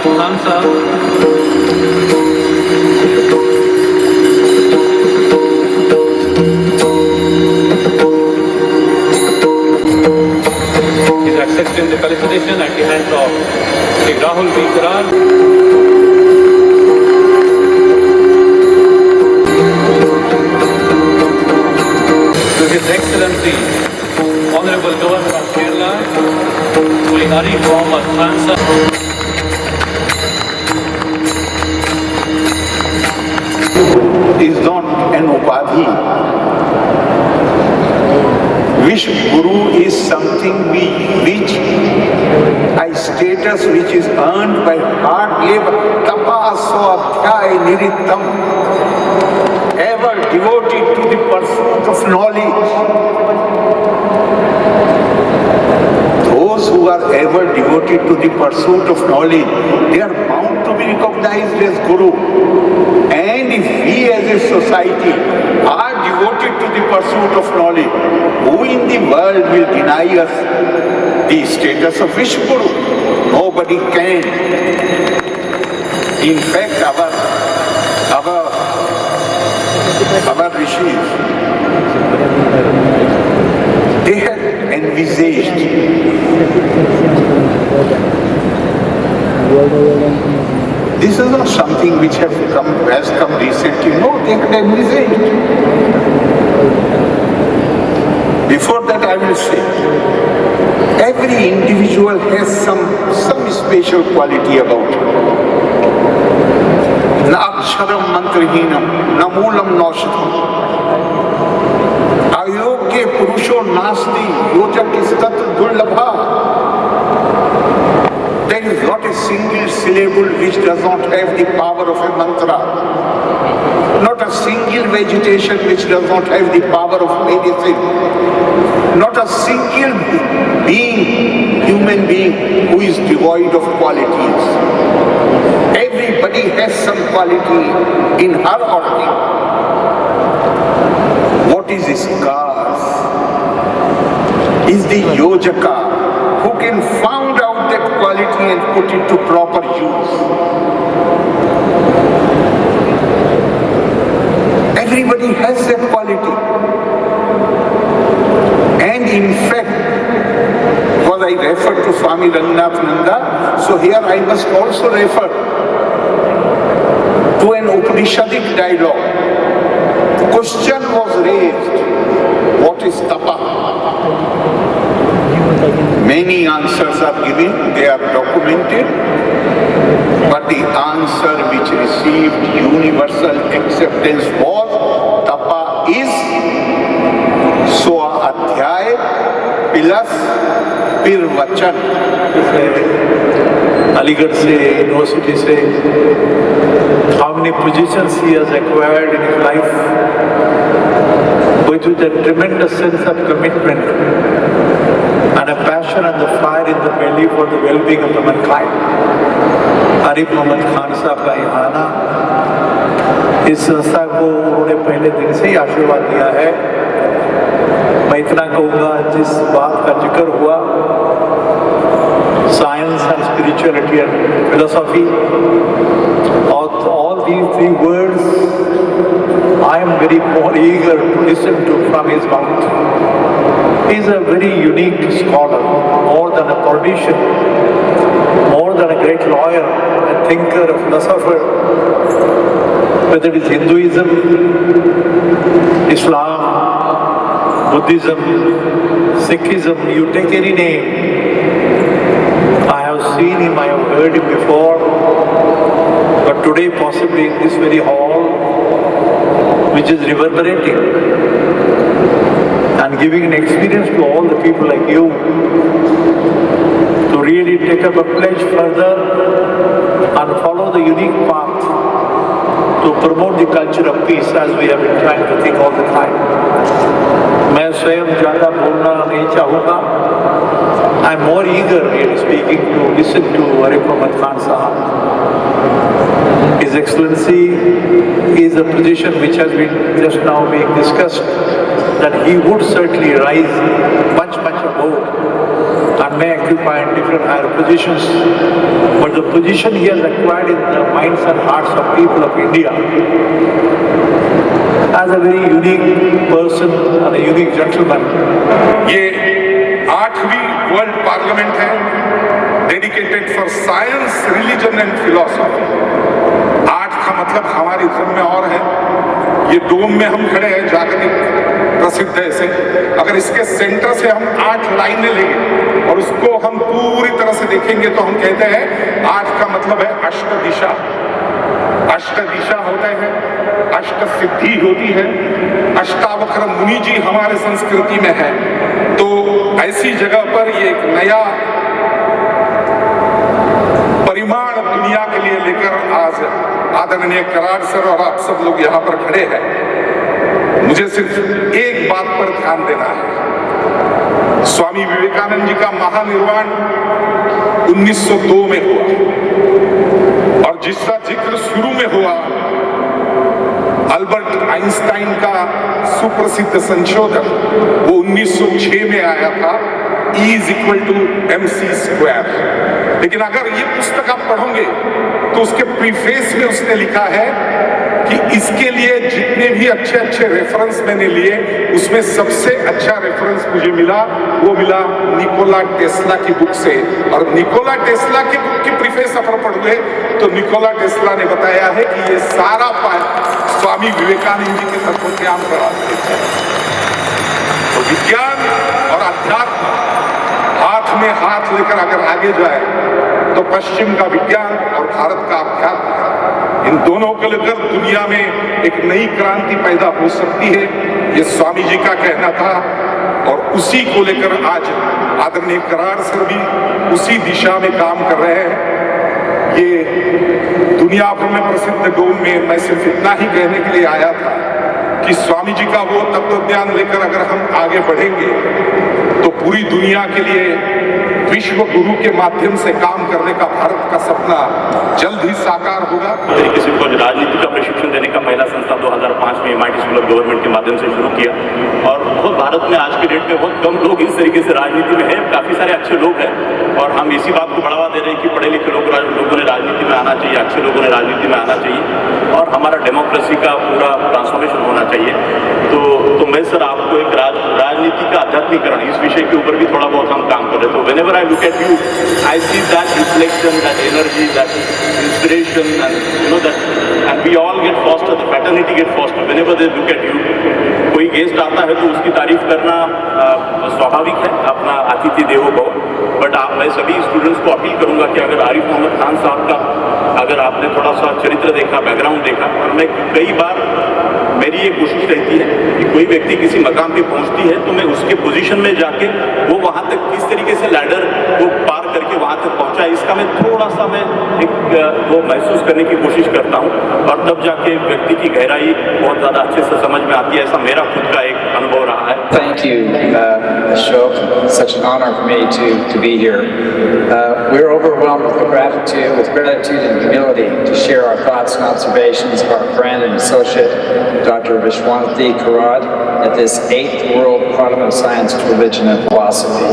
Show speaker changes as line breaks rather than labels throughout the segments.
Mohammad Khan is accepting the felicitation at the hands of Sheikh Rahul B. Karan. To His Excellency, Honorable Governor of Kerala, Sri Arif Mohammad Khan Sahab.
Is not an upadhi. Wish Guru is something which a status which is earned by hard labor. Tapaso adhyay nirittam. Ever devoted to the pursuit of knowledge. Those who are ever devoted to the pursuit of knowledge, they are bound to be recognized as Guru. And if we as a society are devoted to the pursuit of knowledge, who in the world will deny us the status of Wish Guru? Nobody can. In fact, our rishis, they had envisaged this is not something which has come recently. No, they had envisaged. Before that, I will say, every individual has some special quality about him. Na aksharam mantrahinam, na moolam naushadam. Ayogya purusho nasti, yojak istat durlabha. There is not a single syllable which does not have the power of a mantra. Not a single vegetation which does not have the power of medicine. Not a single being, human being, who is devoid of qualities. Everybody has some quality in her or him. What is scars? Is the yojaka who can found out that quality and put it to proper use. Everybody has that quality. And in fact, because I referred to Swami Rangnath Nanda, so here I must also refer to an Upanishadic dialogue. The question was raised, what is tapa? Many answers are given, they are documented, but the answer which received universal acceptance was tapa is Soa Adhyay plus Pirvachan.
Aligarh se, University se, how many positions he has acquired in his life, with a tremendous sense of commitment and a passion and the fire in the belly for the well-being of the mankind. Arif Mohammad Khan साहब का यहाँ आना, इस संस्था को उन्होंने पहले दिन से ही आशीर्वाद दिया है। मैं इतना कहूँगा, जिस बात का जिक्र हुआ, science and spirituality and philosophy, all these three words, I am very more eager to listen to from his mouth. He is a very unique scholar, more than a politician, more than a great lawyer, a thinker, a philosopher. Whether it is Hinduism, Islam, Buddhism, Sikhism, you take any name. I have seen him, I have heard him before, but today possibly in this very hall, which is reverberating and giving an experience to all the people like you to really take up a pledge further and follow the unique path to promote the culture of peace as we have been trying to think all the time. मैं स्वयं ज़्यादा बोलना नहीं चाहूँगा. I am more eager in speaking to listen to Arif Mohammad Khan Sahab. His Excellency is a position which has been just now being discussed, that he would certainly rise much above and may occupy different higher positions. But the position he has acquired in the minds and hearts of people of India as a very unique person and a unique gentleman.
ये 8वीं world parliament है dedicated for science, religion and philosophy. 8 का मतलब हमारी धर्म में और है। ये डोम में हम खड़े हैं, जागतिक प्रसिद्ध है इसे। अगर इसके सेंटर से हम 8 लाइनें लेंगे और उसको हम पूरी तरह से देखेंगे तो हम कहते हैं 8 का मतलब है अष्ट दिशा। अष्ट दिशा होता है, अष्ट सिद्धि होती है। अष्टावक्र मुनि जी हमारे संस्कृति में है। तो ऐसी जगह पर ये एक नया परिमाण दुनिया के लिए लेकर आज आदरणीय कराड़ सर और आप सब लोग यहाँ पर खड़े हैं। मुझे सिर्फ एक बात पर ध्यान देना है। स्वामी विवेकानंद जी का महानिर्वाण 1902 में हुआ और जिसका जिक्र शुरू में हुआ अल्बर्ट आइंस्टाइन का सुप्रसिद्ध संशोधन वो 1906 में आया था, E = mc²। लेकिन अगर ये पुस्तक आप पढ़ोगे तो उसके प्रीफेस में उसने लिखा है कि इसके लिए जितने भी अच्छे अच्छे रेफरेंस मैंने लिए उसमें सबसे अच्छा रेफरेंस मुझे मिला, वो मिला निकोला टेस्ला की बुक से। और निकोला टेस्ला की बुक की प्रीफेस अगर पढ़ोगे तो निकोला टेस्ला ने बताया है कि ये सारा स्वामी विवेकानंद जी के तत्वज्ञान पर आधारित है। तो विज्ञान और अध्यात्म हाथ में हाथ लेकर अगर आगे जाए तो पश्चिम का विज्ञान और भारत का अध्यात्म, इन दोनों को लेकर दुनिया में एक नई क्रांति पैदा हो सकती है। ये स्वामी जी का कहना था और उसी को लेकर आज आदरणीय कराड़ सर भी उसी दिशा में काम कर रहे हैं। ये दुनिया भर में प्रसिद्ध डोम में मैं सिर्फ इतना ही कहने के लिए आया था कि स्वामी जी का वो तत्वज्ञान लेकर अगर हम आगे बढ़ेंगे तो पूरी दुनिया के लिए विश्व गुरु के माध्यम से काम करने का भारत का सपना जल्द ही साकार होगा।
तरीके से राजनीति का प्रशिक्षण देने का पहला संस्था 2005 में MIT स्कूल ऑफ गवर्नमेंट के माध्यम से शुरू किया और बहुत भारत में आज के डेट में बहुत कम लोग इस तरीके से राजनीति में हैं। काफ़ी सारे अच्छे लोग हैं और हम इसी बात को बढ़ावा दे रहे हैं कि पढ़े लिखे लोगों ने राजनीति में आना चाहिए, अच्छे लोगों ने राजनीति में आना चाहिए और हमारा डेमोक्रेसी का पूरा ट्रांसफॉर्मेशन होना चाहिए। तो मैं सर आपको एक राजनीति का आध्यात्मिकरण इस विषय के ऊपर भी थोड़ा बहुत हम काम कर रहे थे। Whenever I look at you, I see that reflection, that energy, that inspiration, and and we all get fostered, the fraternity get fostered whenever they look at you. कोई गेस्ट आता है तो उसकी तारीफ करना स्वाभाविक है, अपना अतिथि देवो भव। बट मैं सभी स्टूडेंट्स को अपील करूंगा कि अगर आरिफ मोहम्मद खान साहब का अगर आपने थोड़ा सा चरित्र देखा, बैकग्राउंड देखा, और मैं कई बार मेरी ये कोशिश रहती है कि कोई व्यक्ति किसी मकाम पे पहुंचती है तो मैं उसके पोजीशन में जाके वो वहाँ तक किस तरीके से लैडर को पार करके वहाँ तक पहुँचा, इसका मैं थोड़ा सा मैं एक वो महसूस करने की कोशिश करता हूँ और तब जाके व्यक्ति की गहराई बहुत ज़्यादा अच्छे से समझ में आती है। ऐसा मेरा खुद का एक अनुभव रहा है।
Thank you, Ashok. Such an honor for me to be here. We're overwhelmed with gratitude and humility to share our thoughts and observations of our friend and associate, Dr. Vishwanath Karad, at this 8th World Parliament of Science, Religion and Philosophy.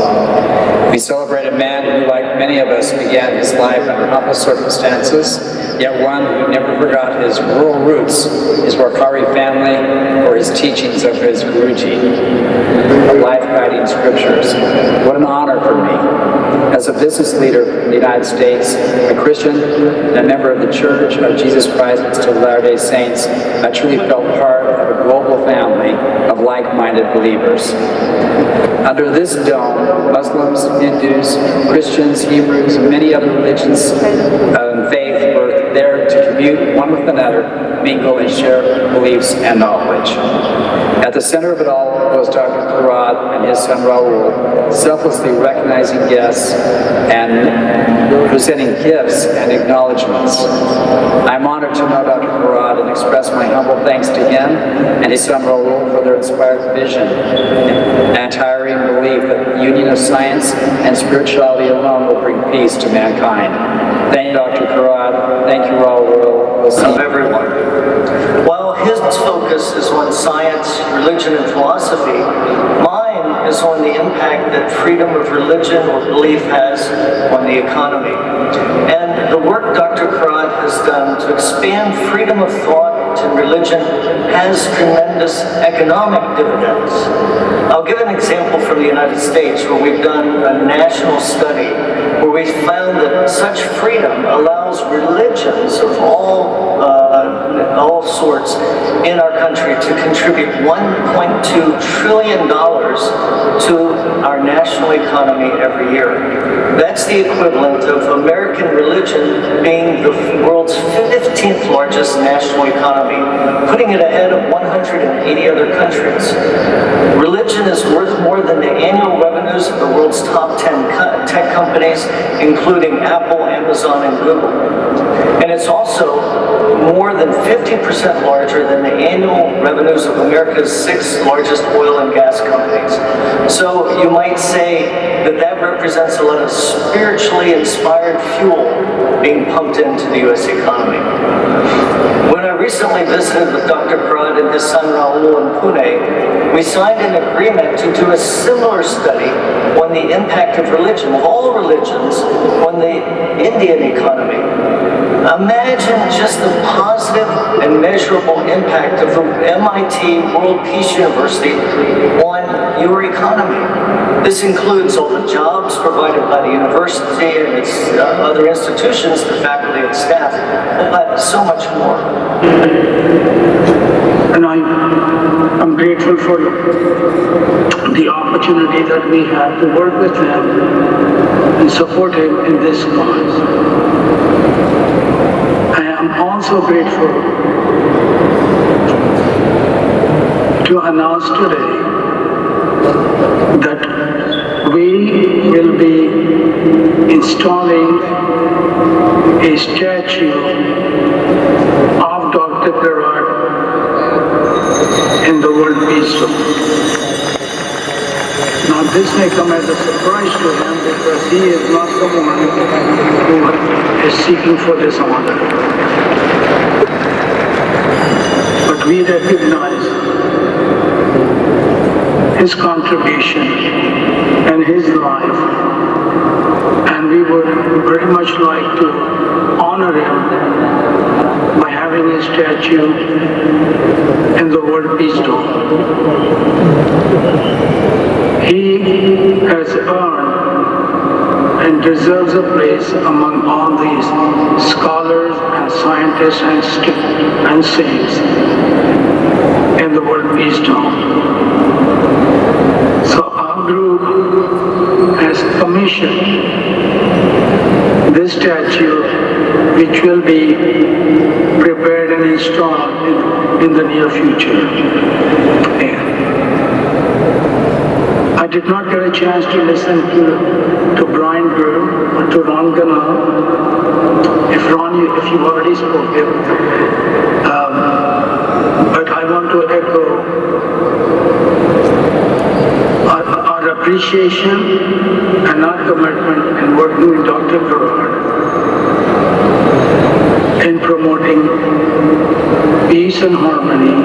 We celebrate a man who, like many of us, began his life under humble circumstances, yet one who never forgot his rural roots, his Warkari family, or his teachings of his Guruji, the life-guiding scriptures. What an honor for me, as a business leader in the United States, a Christian, and a member of the Church of Jesus Christ of Latter-day Saints, I truly felt part of a global family of like-minded believers. Under this dome, Muslims, Hindus, Christians, Hebrews, and many other religions and faith were there to commune one with another, mingle, and share beliefs and knowledge. At the center of it all was Dr. Karad and his son Raul, selflessly recognizing guests and presenting gifts and acknowledgments. I'm honored to know Dr. Karad and express my humble thanks to him and his son Raul for their inspired vision and untiring belief that the union of science and spirituality alone will bring peace to mankind. Thank you, Dr. Karad. Thank you, Raul. We'll see
everyone. While his focus is on science, religion, and philosophy, mine is on the impact impact that freedom of religion or belief has on the economy. And the work Dr. Karad has done to expand freedom of thought to religion has tremendous economic dividends. I'll give an example from the United States where we've done a national study where we found that such freedom allows religions of all sorts in our country to contribute $1.2 trillion to our national economy every year. That's the equivalent of American religion being the world's 15th largest national economy, putting it ahead of 180 other countries. Religion is worth more than the annual revenues of the world's top 10 tech companies, including Apple, Amazon, and Google. And it's also more than 50% larger than the annual revenues of America's 6 largest oil and gas companies. So you might say that that represents a lot of spiritually inspired fuel being pumped into the U.S. economy. When I recently visited with Dr. Karad and his son Rahul in Pune, we signed an agreement to do a similar study on the impact of religion, of all religions, on the Indian economy. Imagine just the positive and measurable impact of the MIT World Peace University on your economy. This includes all the jobs provided by the university and its other institutions, the faculty and staff, but so much more.
And I'm grateful for the opportunity that we have to work with him and support him in this cause. I am also grateful to announce today that we will be installing a statue of Dr. Karad in the World Peace Zone. Now this may come as a surprise to him because he is not the one who is seeking for this honor. But we recognize his contribution and his life, and we would very much like to honor him by having a statue in the World Peace Dome. He has earned and deserves a place among all these scholars and scientists and saints in the World Peace Dome. So our group has commissioned this statue, which will be prepared and installed in the near future. I did not get a chance to listen to Brian Greer or to Ron Ganal. If you've already spoken, but I want to echo our appreciation and our commitment in working with Dr. Karad in promoting peace and harmony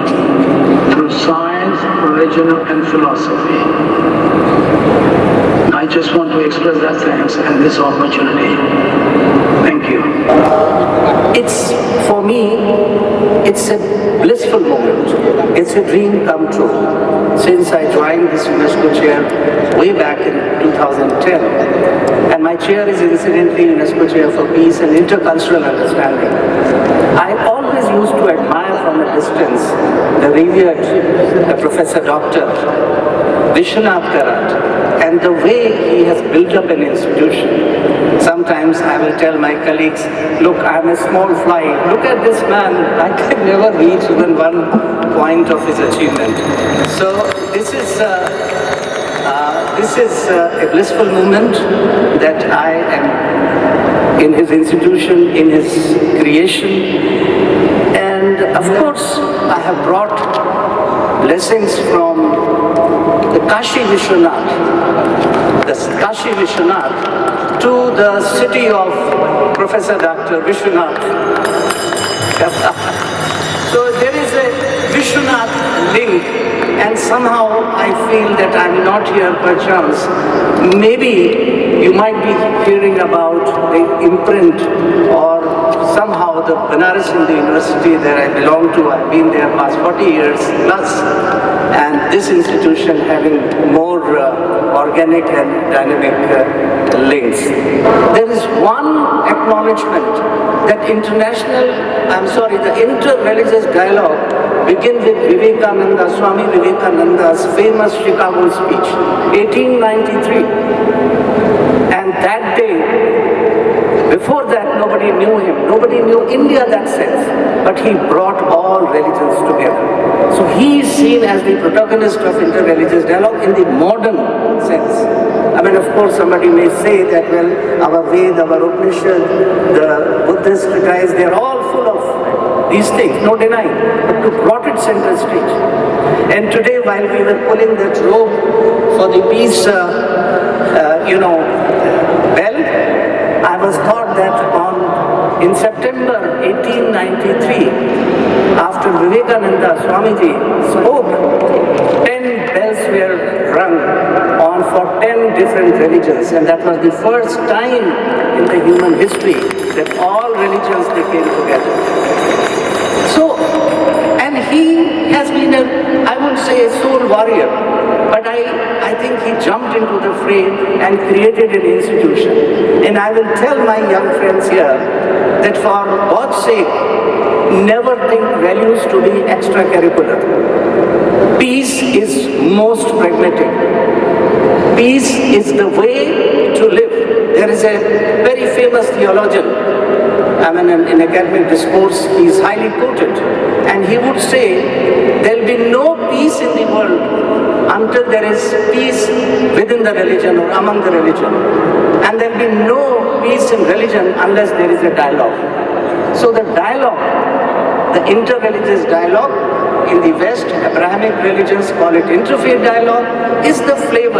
through science, religion, and philosophy. I just want to express that thanks and this opportunity. Thank you.
It's, for me, it's a blissful moment. It's a dream come true. Since I joined this UNESCO chair way back in 2010, and my chair is incidentally UNESCO Chair for Peace and Intercultural Understanding. I always used to admire from a distance the revered Professor Dr. Vishwanath Karad, and the way he has built up an institution. Sometimes I will tell my colleagues, look, I'm a small fly. Look at this man. I can never reach even one point of his achievement. So this is a blissful moment that I am in his institution, in his creation. And of course, I have brought blessings from the Kashi Vishwanath to the city of Professor Dr. Vishwanath. So there is a Vishwanath link, and somehow I feel that I'm not here per chance. Maybe you might be hearing about the imprint or somehow the Banaras Hindu University that I belong to. I've been there past 40 years plus, and this institution having more organic and dynamic links. There is one acknowledgement that the inter-religious dialogue begin with Vivekananda, Swami Vivekananda's famous Chicago speech, 1893. And that day, before that, nobody knew him. Nobody knew India that sense. But he brought all religions together. So he is seen as the protagonist of inter-religious dialogue in the modern sense. I mean, of course, somebody may say that, well, our Veda, our Upanishad, the Buddhist treatise, they are all full of these things, no denying. But to brought it center stage. And today, while we were pulling that rope for the peace, bell, I was taught that in September 1893, after Vivekananda Swamiji spoke, 10 bells were rung on for 10 different religions, and that was the first time in the human history that all religions they came together. So, and he has been I won't say a soul warrior, but I think he jumped into the fray and created an institution. And I will tell my young friends here that for God's sake, never think values to be extracurricular. Peace is most pragmatic. Peace is the way to live. There is a very famous theologian, in academic discourse, he is highly quoted, and he would say, there will be no peace in the world until there is peace within the religion or among the religion. And there will be no peace in religion unless there is a dialogue. So the dialogue, the inter-religious dialogue, in the West, Abrahamic religions call it interfaith dialogue, is the flavor